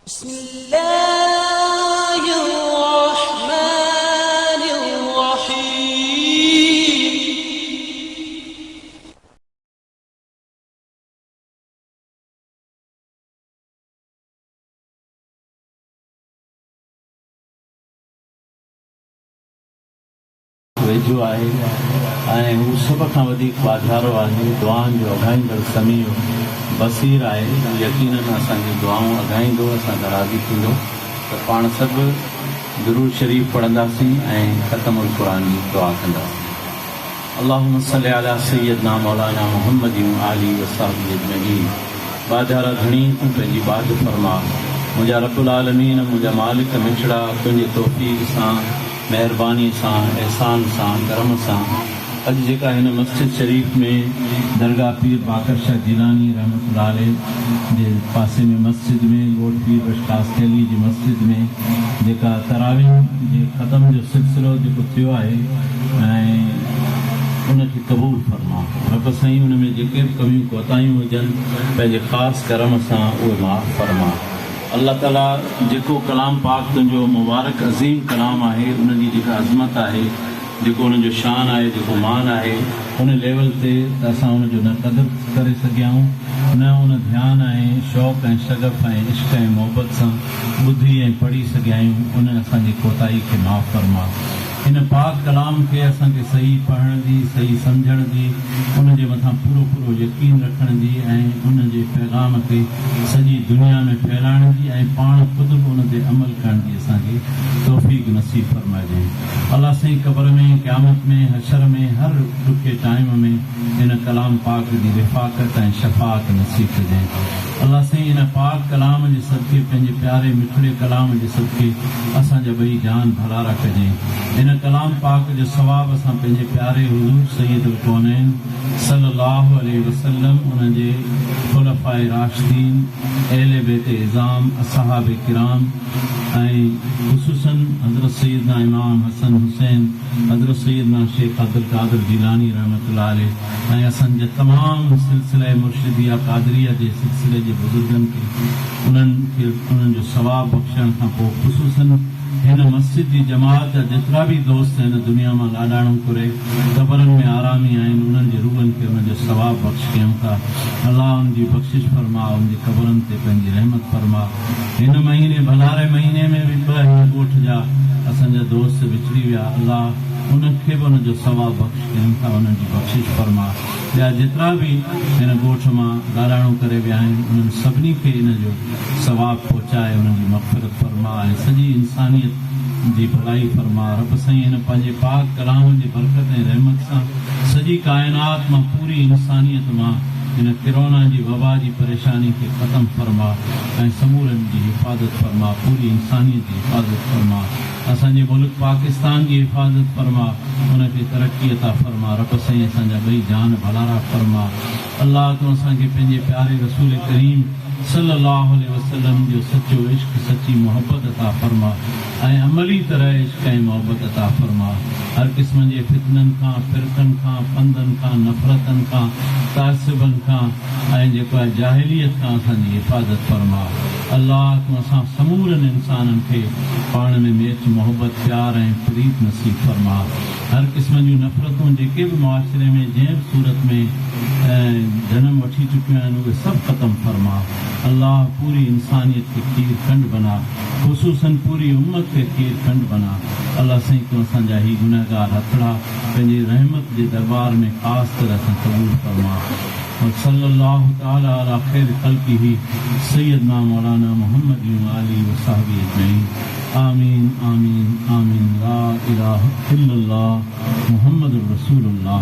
बिस्मिल्लाहिर्रहमानिर्रहीम। वेझो आहे ऐं हू सभ खां वधीक वाधारो आहे दुआनि जो अघाईंदड़ समीअ बसीर आहे। यकीनन असांजी दुआऊं अघाईंदो, असांखां राज़ी थींदो। त पाण सभु दुरूद शरीफ़ पढ़ंदासीं ऐं ख़तमुल क़ुरान जी दुआ कंदासीं। अल्लाहुम्म सल्लि अला सय्यदना मौलाना मुहम्मद व आलिहि व सहबिहि अजमईन। बाधारा घणी तूं पंहिंजी बात फरमा। मुंहिंजा रब्बुल आलमीन, मुंहिंजा मालिक मिठड़ा, तुंहिंजी तौफ़ीक़ सां, महिरबानी सां, एहसान सां, करम सां अॼु जेका हिन मस्जिद शरीफ़ में दरगाह पीर बाकर शाह जिलानी रहमतुल्लाह अलैह जे पासे में मस्जिद में ॻोठ पीर बशकास थैली जी मस्जिद में जेका तरावीह जे ख़तम जो सिलसिलो जेको थियो आहे ऐं उनखे क़बूल फरमा। रब साईं उन में जेके बि कमियूं कोताहियूं हुजनि पंहिंजे ख़ासि करम सां उहे माफ़ फरमा। अल्लाह ताला जेको कलाम पाक तुंहिंजो मुबारक अज़ीम कलाम आहे, उनजी जेका अज़मत आहे, जेको उनजो शान आहे, जेको मान आहे, उन लेवल ते त असां उनजो न क़दुरु करे सघियाऊं, न उन ध्यानु ऐं शौक़ु ऐं शगफ़ ऐं इश्क़ ऐं मोहबत सां ॿुधी ऐं पढ़ी सघिया आहियूं। उन असांजी कोताही खे माफ़ फरमा। हिन पाक कलाम खे असांखे सही पढ़ण जी, सही सम्झण जी, उनजे मथां पूरो पूरो यकीन रखण जी ऐं उनजे पैगाम खे सॼी दुनिया में फैलाइण जी ऐं पाण ख़ुदि बि उन ते अमल करण जी असांखे तौफ़ीक़ नसीब फरमाइजे। अल्लाह साईं क़ब्र में, क़यामत में, हशर में, हर ॾुखे टाइम में हिन कलाम पाक जी रिफ़ाक़त ऐं शफ़ाअत नसीब कजे। अल्लाह साईं हिन पाक कलाम जे सदके, पंहिंजे प्यारे मिठड़े कलाम जे सदके असांजा ॿई जान भलारा कजे। हिन कलाम पाक जो सवाब असां पंहिंजे प्यारे हुज़ूर सैयदुल कौनैन सल्लल्लाहु अलैहि वसल्लम, उनजे खुलफ़ाए राशिदीन, अहले बैत इज़ाम, असहाब किराम ऐं ख़ुसूसन हज़रत सैयदना इमाम हसन हुसैन, हज़रत सैयदना शेख अब्दुल कादिर जिलानी रहमतुल्लाह अलैह ऐं असांजे तमामु सिलसिला मुर्शिदिया कादरिया जे सिलसिले जे बुज़ुर्गनि खे उन्हनि जो सवाब बख़्शण खां पोइ ख़ुसूसन हिन मस्जिद जी जमात जा जेतिरा बि दोस्त हिन दुनिया मां लाॾाणो करे क़बरनि में आरामी आहिनि, उन्हनि जे रूहनि खे उनजो सवाब बख़्श कयूं था। अल्लाह उनजी बख़्शिश फरमा, उनजी क़बरनि ते पंहिंजी रहमत फरमा। हिन महीने भलारे महीने में बि ॿ हिन ॻोठ जा असांजा दोस्त विछड़ी विया। अल्लाह उनखे बि उनजो सवाब बख़्श कयूं था, उन्हनि जी बख़्शिश फरमा। ॿिया जेतिरा बि हिन ॻोठ मां लाॾाणो करे विया आहिनि, उन्हनि सभिनी खे इनजो सवाब पहुचाए, उन्हनि जी मग़फ़िरत फरमा ऐं सॼी इंसानियत जी भलाई फरमा। रब साईं हिन पंहिंजे पाक कलाम जी बरकत ऐं रहमत सां सॼी काइनात मां, पूरी इंसानियत मां हिन किरोना जी वबा जी परेशानी खे ख़तमु फरमा ऐं समूरनि जी हिफ़ाज़त फरमा, पूरी इंसानियत जी हिफ़ाज़त फरमा। असांजे मुल्क पाकिस्तान जी हिफ़ाज़त फरमा, उनखे तरक़ी अता फरमा। रब साईं असांजा ॿई जान भलारा फरमा। अल्लाह तूं असांखे पंहिंजे प्यारे रसूल करीम सल्लल्लाहु अलैहि वसल्लम जो सचो इश्क़, सची मोहब्बत अता फरमा ऐं अमली तरह इश्क़ ऐं मोहब्बत अता फरमा। हर क़िस्म जे फितननि खां, फ़िरक़नि खां, फंदनि खां, नफ़रतनि खां, तासिबनि खां ऐं जेको आहे जाहिलियत खां असांजी हिफ़ाज़त फरमा। अल्लाह तूं असां समूरनि इंसाननि खे पाण में मेच मोहब्बत, प्यार ऐं प्रीत नसीब फरमा। हर क़िस्म जूं नफ़रतूं जेके बि मुआशिरे में जंहिं बि सूरत में जनम वठी चुकियूं आहिनि, उहे सभु ख़तमु फरमा। अल्लाह पूरी इंसानियत खे खीर खंड बना, ख़ुसूसन पूरी उम्मत खे खीर खंड बना। अल्लाह साईं तूं असांजा ही गुनहगार हथड़ा पंहिंजी रहमत जे दरबार में ख़ासि तरह सां क़बूल फरमा। सल्लल्लाहु तआला अला खैर ख़ल्क़िही सय्यदना मौलाना मुहम्मद व आलिहि व सहबिहि अजमईन। आमीन आमीन आमीन। ला इलाहा इल्लल्लाह मुहम्मदुर रसूलुल्लाह।